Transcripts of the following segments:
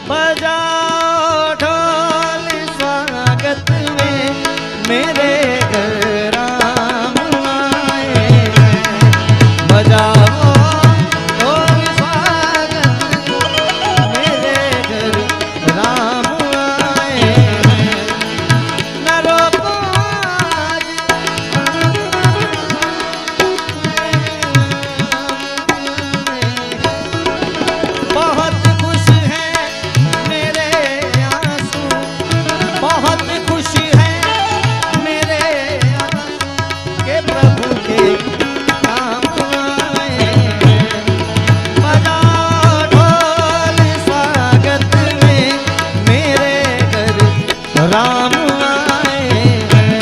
बजाओ ढोल स्वागत में मेरे घर राम आए हैं। बजाओ ढोल स्वागत मेरे घर राम आए हैं। न रोको आज बहुत खुश है मेरे आंसू, बहुत खुश है मेरे आंसू के प्रभु के नाम आए हैं। बजाओ ढोल स्वागत में मेरे घर राम आए हैं।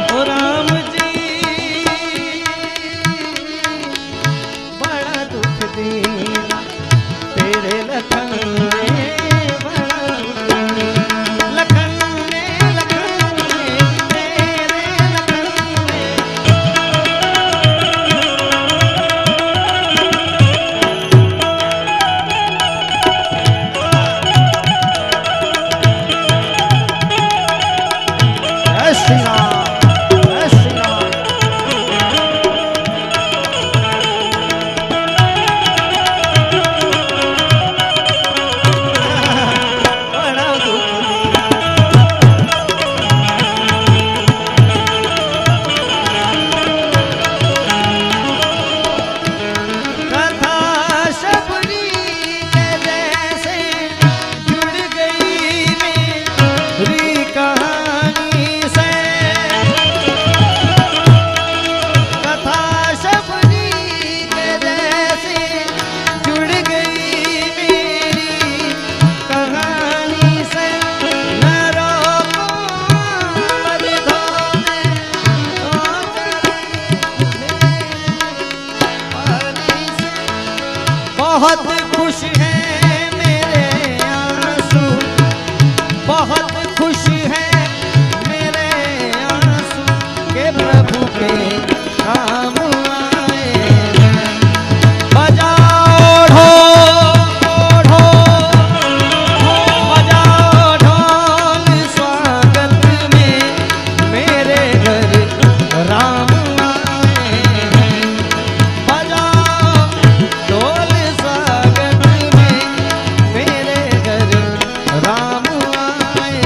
ओ राम जी बड़ा दुख दीना तेरे लखन ने, बड़ा दुख दीना लखन ने तेरे लखन ने। जय श्री राम, जय श्री राम। बड़ा दुख कथा शबरी के जैसे जुड़ गई मेरी कहानी से। कथा शबरी के जैसे जुड़ गई मेरी कहानी से। न रोको मझधों में पानी से। बहुत खुश है मेरे आंसू, बहुत खुश है मेरे आंसू के प्रभु के काम आए हैं। बजाओ ढोल, बजाओ ढोल स्वागत में मेरे घर राम आए हैं। बजाओ ढोल स्वागत में मेरे घर राम आए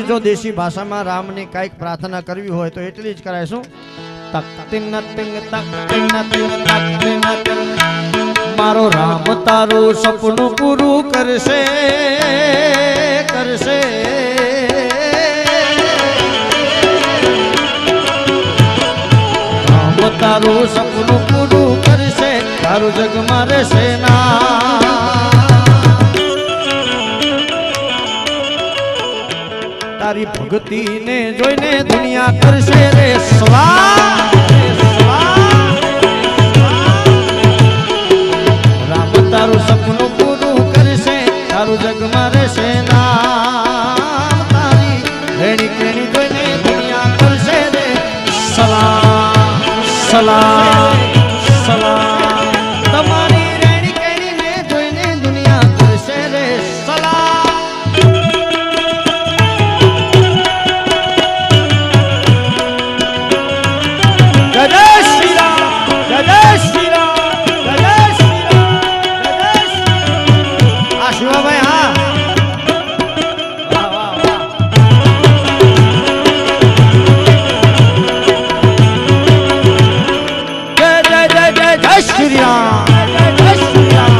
જો દેશી ભાષામાં રામની કાંઈક પ્રાર્થના કરવી હોય તો એટલી જ કરાય. શું? તક તિન તિંગ તક તિન તિંગ તક તિન તિંગ. મારો રામ તારું સપનું પૂરું કરશે કરશે. રામ તારું સપનું પૂરું કરશે, તારું જગમાં રહેશે ના. તારી ભક્તિ ને જોઈને દુનિયા કરશે રે સ્વાહ. રામ તારું સપનું પૂરું કરશે, તારું જગમાં રહેશે નામ. તારી રેણી કેણી જોઈને દુનિયા કરશે રે સલામ સલામ સલામ. તમારી રેણી કેણી ને જોઈને દુનિયા કરશે રે સલામ. જય શ્રી રામ, જય શ્રી રામ, જય શ્રી રામ, જય શ્રી રામ. આ શિવાભાઈ હા. વાહ વાહ વાહ. જય જય જય જય જય શ્રી રામ, જય શ્રી રામ.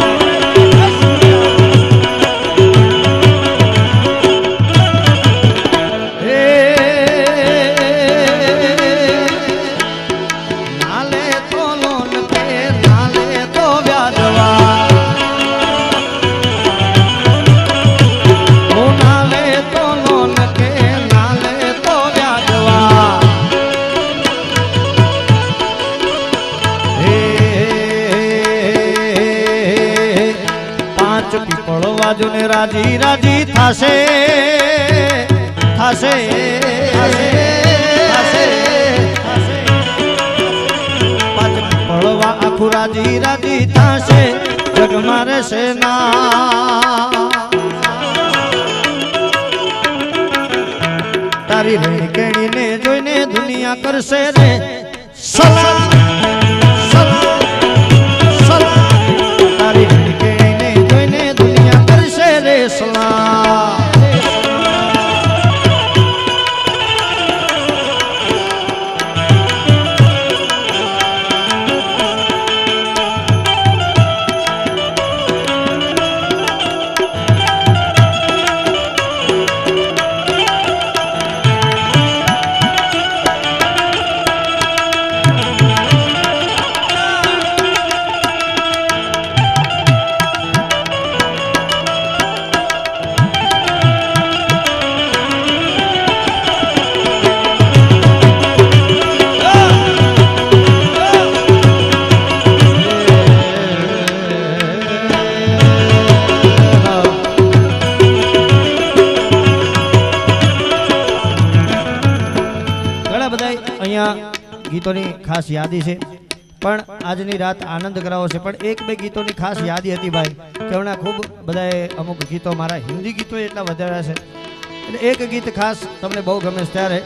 પીપળવાજોને રાજી રાજી થાશે થાશે થાશે. પાંચ પીપળવા આખું રાજી રાજી થાશે, જગમાં રહેશે ના. તારી રેણી કેણીને જોઈને દુનિયા કરશે રે સલામ સલામ સલામ. તારી રેણી કેણીને જોઈને દુનિયા કરશે રે સલામ. ગીતોની ખાસ યાદી છે, પણ આજની રાત આનંદ કરાવો છે. પણ એક બે ગીતોની ખાસ યાદી હતી ભાઈ કે હમણાં ખૂબ બધાએ અમુક ગીતો મારા હિન્દી ગીતો એટલા વધારે છે, એટલે એક ગીત ખાસ તમને બહુ ગમે ત્યારે